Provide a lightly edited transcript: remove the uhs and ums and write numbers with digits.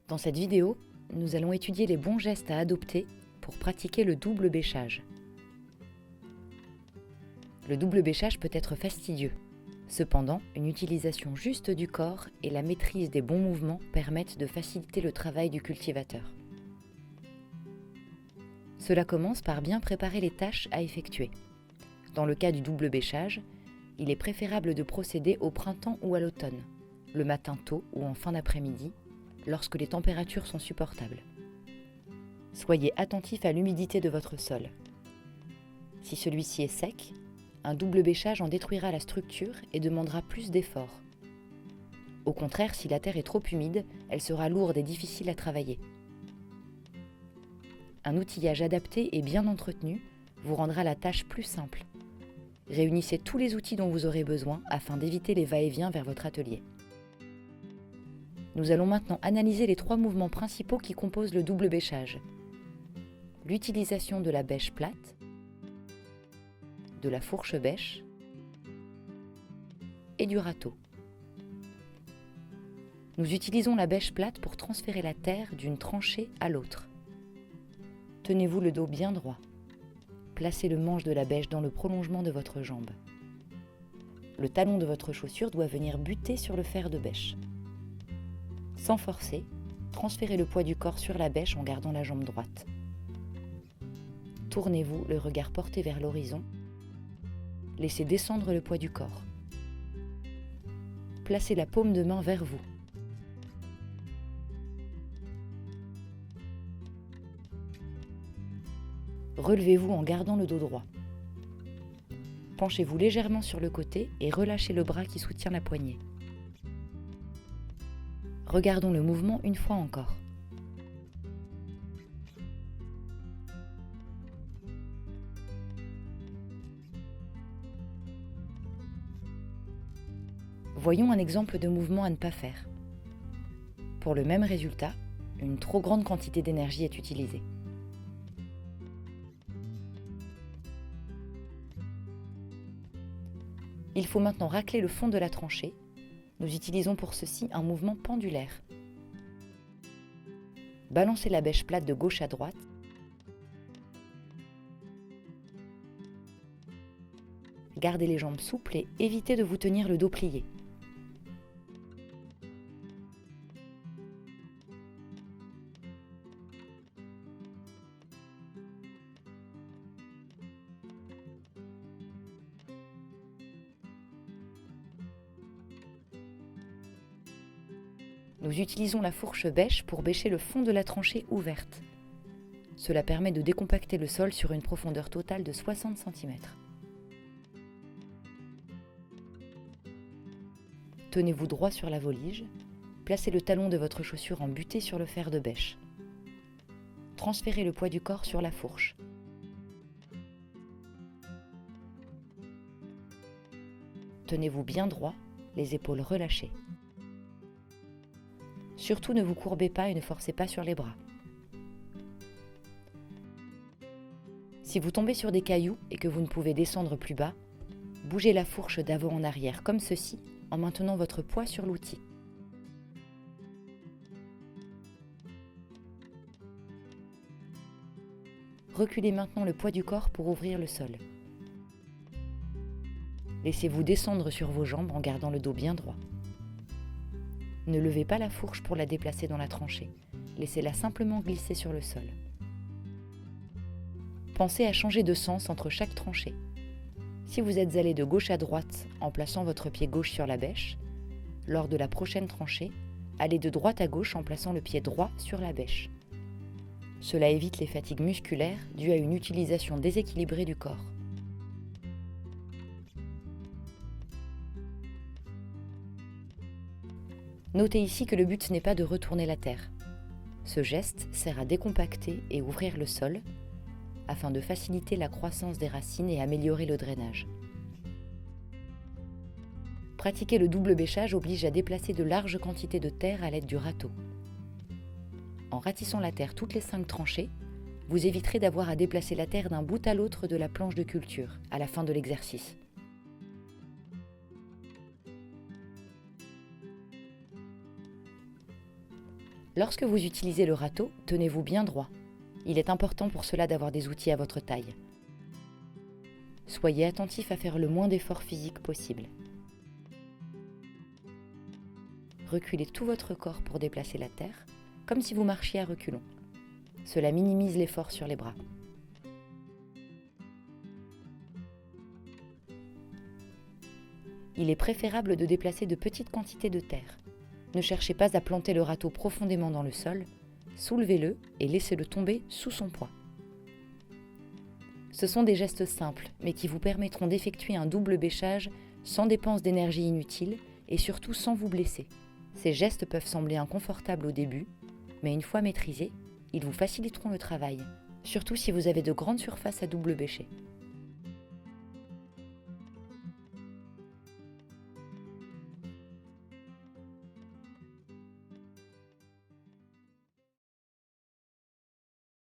Dans cette vidéo, nous allons étudier les bons gestes à adopter pour pratiquer le double bêchage. Le double bêchage peut être fastidieux. Cependant, une utilisation juste du corps et la maîtrise des bons mouvements permettent de faciliter le travail du cultivateur. Cela commence par bien préparer les tâches à effectuer. Dans le cas du double bêchage, il est préférable de procéder au printemps ou à l'automne, le matin tôt ou en fin d'après-midi, lorsque les températures sont supportables. Soyez attentif à l'humidité de votre sol. Si celui-ci est sec, un double bêchage en détruira la structure et demandera plus d'efforts. Au contraire, si la terre est trop humide, elle sera lourde et difficile à travailler. Un outillage adapté et bien entretenu vous rendra la tâche plus simple. Réunissez tous les outils dont vous aurez besoin afin d'éviter les va-et-vient vers votre atelier. Nous allons maintenant analyser les 3 mouvements principaux qui composent le double bêchage. L'utilisation de la bêche plate, de la fourche bêche et du râteau. Nous utilisons la bêche plate pour transférer la terre d'une tranchée à l'autre. Tenez-vous le dos bien droit. Placez le manche de la bêche dans le prolongement de votre jambe. Le talon de votre chaussure doit venir buter sur le fer de bêche. Sans forcer, transférez le poids du corps sur la bêche en gardant la jambe droite. Tournez-vous, le regard porté vers l'horizon. Laissez descendre le poids du corps. Placez la paume de main vers vous. Relevez-vous en gardant le dos droit. Penchez-vous légèrement sur le côté et relâchez le bras qui soutient la poignée. Regardons le mouvement une fois encore. Voyons un exemple de mouvement à ne pas faire. Pour le même résultat, une trop grande quantité d'énergie est utilisée. Il faut maintenant racler le fond de la tranchée. Nous utilisons pour ceci un mouvement pendulaire. Balancez la bêche plate de gauche à droite. Gardez les jambes souples et évitez de vous tenir le dos plié. Nous utilisons la fourche bêche pour bêcher le fond de la tranchée ouverte. Cela permet de décompacter le sol sur une profondeur totale de 60 cm. Tenez-vous droit sur la volige, placez le talon de votre chaussure en buté sur le fer de bêche. Transférez le poids du corps sur la fourche. Tenez-vous bien droit, les épaules relâchées. Surtout ne vous courbez pas et ne forcez pas sur les bras. Si vous tombez sur des cailloux et que vous ne pouvez descendre plus bas, bougez la fourche d'avant en arrière comme ceci en maintenant votre poids sur l'outil. Reculez maintenant le poids du corps pour ouvrir le sol. Laissez-vous descendre sur vos jambes en gardant le dos bien droit. Ne levez pas la fourche pour la déplacer dans la tranchée. Laissez-la simplement glisser sur le sol. Pensez à changer de sens entre chaque tranchée. Si vous êtes allé de gauche à droite en plaçant votre pied gauche sur la bêche, lors de la prochaine tranchée, allez de droite à gauche en plaçant le pied droit sur la bêche. Cela évite les fatigues musculaires dues à une utilisation déséquilibrée du corps. Notez ici que le but n'est pas de retourner la terre. Ce geste sert à décompacter et ouvrir le sol afin de faciliter la croissance des racines et améliorer le drainage. Pratiquer le double bêchage oblige à déplacer de larges quantités de terre à l'aide du râteau. En ratissant la terre toutes les 5 tranchées, vous éviterez d'avoir à déplacer la terre d'un bout à l'autre de la planche de culture à la fin de l'exercice. Lorsque vous utilisez le râteau, tenez-vous bien droit. Il est important pour cela d'avoir des outils à votre taille. Soyez attentif à faire le moins d'efforts physiques possible. Reculez tout votre corps pour déplacer la terre, comme si vous marchiez à reculons. Cela minimise l'effort sur les bras. Il est préférable de déplacer de petites quantités de terre. Ne cherchez pas à planter le râteau profondément dans le sol, soulevez-le et laissez-le tomber sous son poids. Ce sont des gestes simples, mais qui vous permettront d'effectuer un double bêchage sans dépense d'énergie inutile et surtout sans vous blesser. Ces gestes peuvent sembler inconfortables au début, mais une fois maîtrisés, ils vous faciliteront le travail, surtout si vous avez de grandes surfaces à double bêcher.